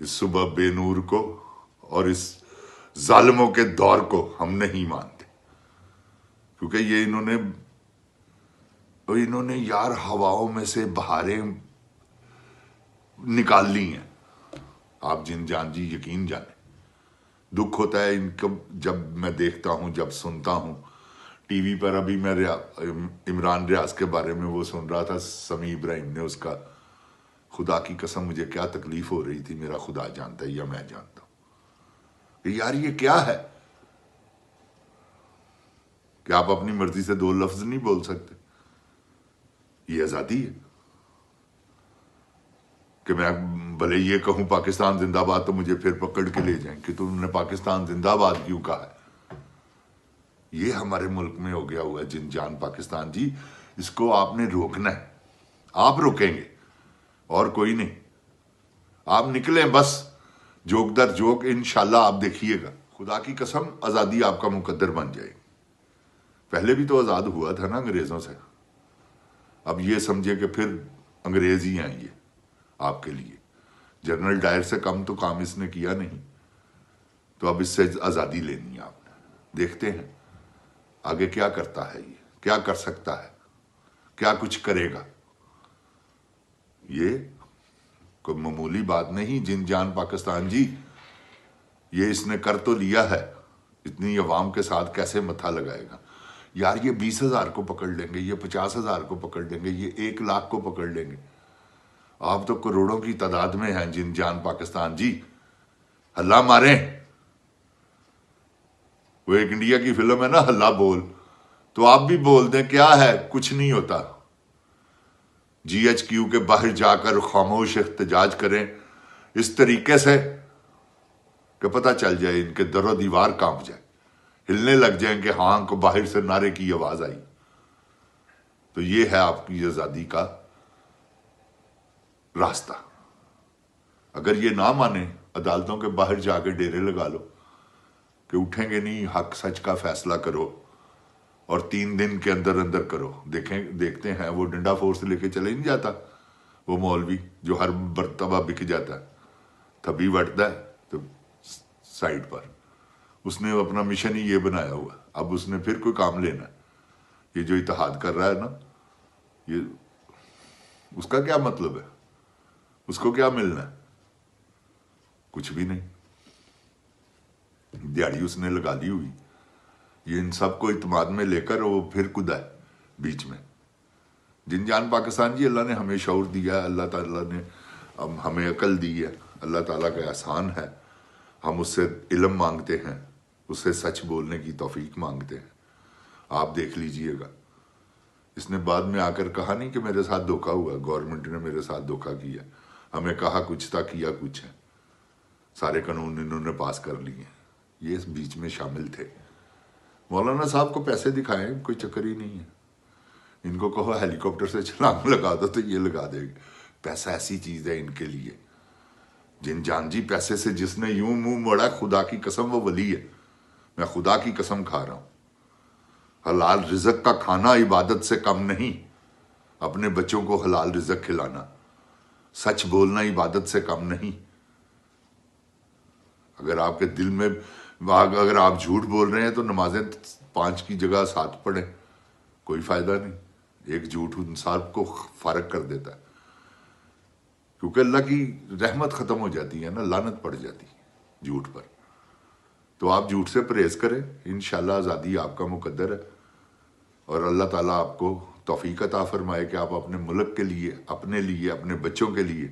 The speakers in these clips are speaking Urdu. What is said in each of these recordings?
اس صبح بے نور کو اور اس ظالموں کے دور کو ہم نہیں مانتے، کیونکہ یہ انہوں نے یار ہواؤں میں سے بہاریں نکال لی ہیں۔ آپ جن جان جی یقین جانیں، دکھ ہوتا ہے ان کو جب میں دیکھتا ہوں، جب سنتا ہوں ٹی وی پر۔ ابھی میں عمران ریاض کے بارے میں وہ سن رہا تھا، سمیع ابراہیم نے اس کا، خدا کی قسم مجھے کیا تکلیف ہو رہی تھی، میرا خدا جانتا ہے یا میں جانتا ہوں کہ یار یہ کیا ہے کہ آپ اپنی مرضی سے 2 لفظ نہیں بول سکتے۔ یہ آزادی ہے کہ میں بھلے یہ کہوں پاکستان زندہ باد تو مجھے پھر پکڑ کے لے جائیں کہ تم نے پاکستان زندہ باد کیوں کہا ہے۔ یہ ہمارے ملک میں ہو گیا ہوا ہے جن جان پاکستان جی، اس کو آپ نے روکنا ہے، آپ روکیں گے اور کوئی نہیں۔ آپ نکلیں بس جوک در جوک، انشاءاللہ آپ دیکھیے گا، خدا کی قسم آزادی آپ کا مقدر بن جائے گی۔ پہلے بھی تو آزاد ہوا تھا نا انگریزوں سے، اب یہ سمجھے کہ پھر انگریز ہی ہیں یہ آپ کے لیے۔ جنرل ڈائر سے کم تو کام اس نے کیا نہیں، تو اب اس سے آزادی لینی ہے آپ نے۔ دیکھتے ہیں آگے کیا کرتا ہے، یہ کیا کر سکتا ہے، کیا کچھ کرے گا۔ یہ کوئی معمولی بات نہیں جن جان پاکستان جی، یہ اس نے کر تو لیا ہے، اتنی عوام کے ساتھ کیسے متھا لگائے گا یار۔ یہ 20,000 کو پکڑ لیں گے، یہ 50,000 کو پکڑ لیں گے، یہ 1,00,000 کو پکڑ لیں گے، آپ تو کروڑوں کی تعداد میں ہیں جن جان پاکستان جی۔ ہلا ماریں، وہ ایک انڈیا کی فلم ہے نا ہلا بول، تو آپ بھی بول دیں، کیا ہے، کچھ نہیں ہوتا۔ GHQ کے باہر جا کر خاموش احتجاج کریں اس طریقے سے کہ پتہ چل جائے، ان کے در و دیوار کانپ جائے، ہلنے لگ جائیں کہ ہاں کو باہر سے نعرے کی آواز آئی۔ تو یہ ہے آپ کی آزادی کا راستہ۔ اگر یہ نہ مانے، عدالتوں کے باہر جا کے ڈیرے لگا لو کہ اٹھیں گے نہیں، حق سچ کا فیصلہ کرو اور 3 دن کے اندر اندر کرو۔ دیکھتے ہیں وہ ڈنڈا فورس لے کے چلے نہیں جاتا، وہ مولوی جو ہر مرتبہ بک جاتا ہے، تھبی وٹتا ہے تو سائڈ پر، اس نے اپنا مشن ہی یہ بنایا ہوا۔ اب اس نے پھر کوئی کام لینا ہے، یہ جو اتحاد کر رہا ہے نا، یہ اس کا کیا مطلب ہے، اس کو کیا ملنا ہے؟ کچھ بھی نہیں، دیہڑی اس نے لگا لی ہوئی۔ یہ ان سب کو اعتماد میں لے کر وہ پھر کدا ہے بیچ میں۔ جن جان پاکستان جی، اللہ نے ہمیں شعور دیا ہے، اللہ تعالیٰ نے ہمیں عقل دی ہے، اللہ تعالیٰ کا احسان ہے۔ ہم اس سے علم مانگتے ہیں، اس سے سچ بولنے کی توفیق مانگتے ہیں۔ آپ دیکھ لیجئے گا، اس نے بعد میں آ کر کہا نہیں کہ میرے ساتھ دھوکہ ہوا، گورنمنٹ نے میرے ساتھ دھوکہ کیا، ہمیں کہا کچھ تھا، کیا کچھ ہے، سارے قانون انہوں نے پاس کر لیے، یہ اس بیچ میں شامل تھے۔ مولانا صاحب کو پیسے دکھائیں، کوئی چکر ہی نہیں ہے، ان کو کہو ہیلی کاپٹر سے چھلانگ لگا دو تو یہ لگا دے گا۔ پیسہ ایسی چیز ہے ان کے لیے، جن جان جی، پیسے سے جس نے یوں منہ موڑا، خدا کی قسم وہ ولی ہے، میں خدا کی قسم کھا رہا ہوں۔ حلال رزق کا کھانا عبادت سے کم نہیں، اپنے بچوں کو حلال رزق کھلانا، سچ بولنا عبادت سے کم نہیں۔ اگر آپ کے دل میں، اگر آپ جھوٹ بول رہے ہیں تو نمازیں 5 کی جگہ 7 پڑھیں، کوئی فائدہ نہیں۔ ایک جھوٹ انسان کو فارغ کر دیتا ہے، کیونکہ اللہ کی رحمت ختم ہو جاتی ہے نا، لعنت پڑ جاتی ہے جھوٹ پر۔ تو آپ جھوٹ سے پرہیز کریں، انشاءاللہ آزادی آپ کا مقدر ہے، اور اللہ تعالیٰ آپ کو توفیق عطا فرمائے کہ آپ اپنے ملک کے لیے، اپنے لیے، اپنے بچوں کے لیے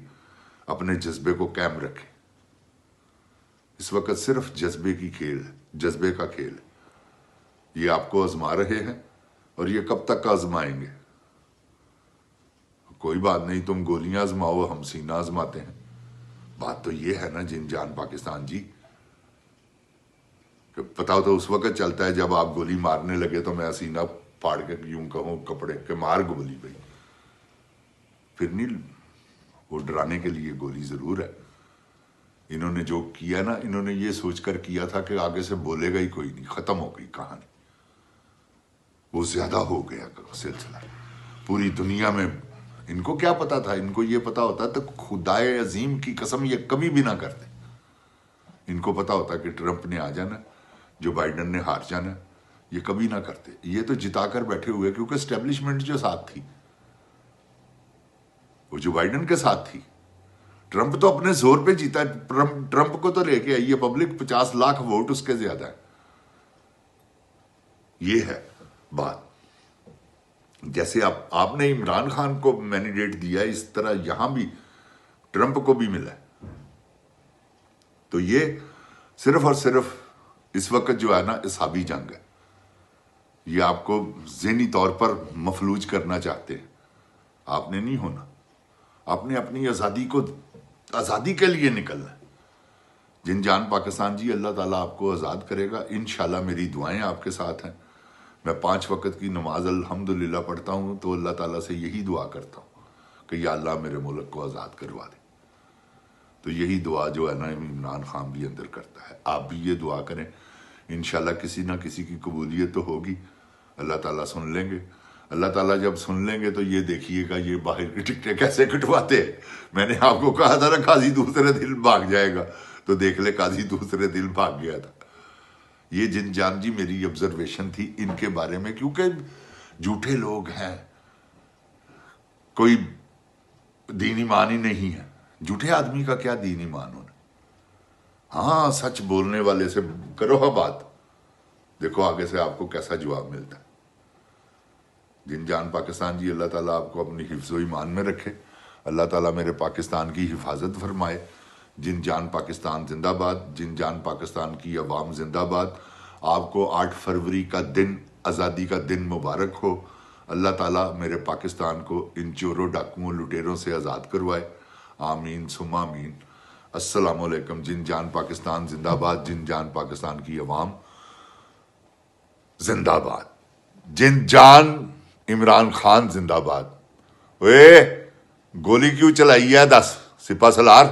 اپنے جذبے کو قائم رکھیں۔ اس وقت صرف جذبے کی کھیل ہے، جذبے کا کھیل ہے۔ یہ آپ کو آزما رہے ہیں، اور یہ کب تک آزمائیں گے؟ کوئی بات نہیں، تم گولیاں آزماؤ، ہم سینہ آزماتے ہیں۔ بات تو یہ ہے نا جن جان پاکستان جی، کہ پتا تو اس وقت چلتا ہے جب آپ گولی مارنے لگے تو میں سینہ پھاڑ کے یوں کہوں کپڑے کہ مار گولی بھائی، پھر نہیں۔ وہ ڈرانے کے لیے گولی ضرور ہے۔ انہوں نے جو کیا نا، انہوں نے یہ سوچ کر کیا تھا کہ آگے سے بولے گا ہی کوئی نہیں، ختم ہو گئی کہانی۔ وہ زیادہ ہو گیا سلسلہ، پوری دنیا میں ان کو کیا پتا تھا؟ ان کو یہ پتا ہوتا تو خدائے عظیم کی قسم یہ کبھی بھی نہ کرتے. ان کو پتا ہوتا کہ ٹرمپ نے آ جانا، جو بائیڈن نے ہار جانا، یہ کبھی نہ کرتے. یہ تو جتا کر بیٹھے ہوئے، کیونکہ اسٹیبلشمنٹ جو ساتھ تھی وہ جو بائیڈن کے ساتھ تھی. ٹرمپ تو اپنے زور پہ جیتا. ٹرمپ کو تو لے کے آئی ہے پبلک، 50 لاکھ ووٹ اس کے زیادہ ہے. یہ ہے بات. جیسے آپ نے عمران خان کو مینڈیٹ دیا، اس طرح یہاں بھی ٹرمپ کو بھی ملا ہے. تو یہ صرف اور صرف اس وقت جو ہے نا اصحابی جنگ ہے. یہ آپ کو ذہنی طور پر مفلوج کرنا چاہتے ہیں. آپ نے نہیں ہونا. آپ نے اپنی آزادی کے لیے نکلنا ہے. جن جان پاکستان جی، اللہ تعالیٰ آپ کو آزاد کرے گا انشاءاللہ. میری دعائیں آپ کے ساتھ ہیں. میں 5 وقت کی نماز الحمدللہ پڑھتا ہوں، تو اللہ تعالیٰ سے یہی دعا کرتا ہوں کہ یا اللہ میرے ملک کو آزاد کروا دے. تو یہی دعا جو ہے نا عمران خان بھی اندر کرتا ہے. آپ بھی یہ دعا کریں، انشاءاللہ کسی نہ کسی کی قبولیت تو ہوگی. اللہ تعالیٰ سن لیں گے. اللہ تعالیٰ جب سن لیں گے تو یہ دیکھیے گا یہ باہر کی ٹکٹیں کیسے کٹواتے ہیں. میں نے آپ کو کہا تھا نا قاضی دوسرے دن بھاگ جائے گا، تو دیکھ لے قاضی دوسرے دن بھاگ گیا تھا. یہ جن جان جی میری آبزرویشن تھی ان کے بارے میں، کیونکہ جھوٹے لوگ ہیں، کوئی دین ایمان ہی نہیں ہے. جھوٹے آدمی کا کیا دین ایمان ہونا. ہاں سچ بولنے والے سے کرو ہاں بات، دیکھو آگے سے آپ کو کیسا جواب ملتا ہے. جن جان پاکستان جی، اللہ تعالیٰ آپ کو اپنی حفظ و ایمان میں رکھے. اللہ تعالیٰ میرے پاکستان کی حفاظت فرمائے. جن جان پاکستان زندہ باد. جن جان پاکستان کی عوام زندہ باد. آپ کو 8 فروری کا دن، آزادی کا دن مبارک ہو. اللہ تعالیٰ میرے پاکستان کو ان چوروں ڈاکوؤں لٹیروں سے آزاد کروائے. آمین ثم آمین. السلام علیکم. جن جان پاکستان زندہ باد. جن جان پاکستان کی عوام زندہ باد. جن جان عمران خان زندہ باد. گولی کیوں چلائی ہے 10 سپہ سالار؟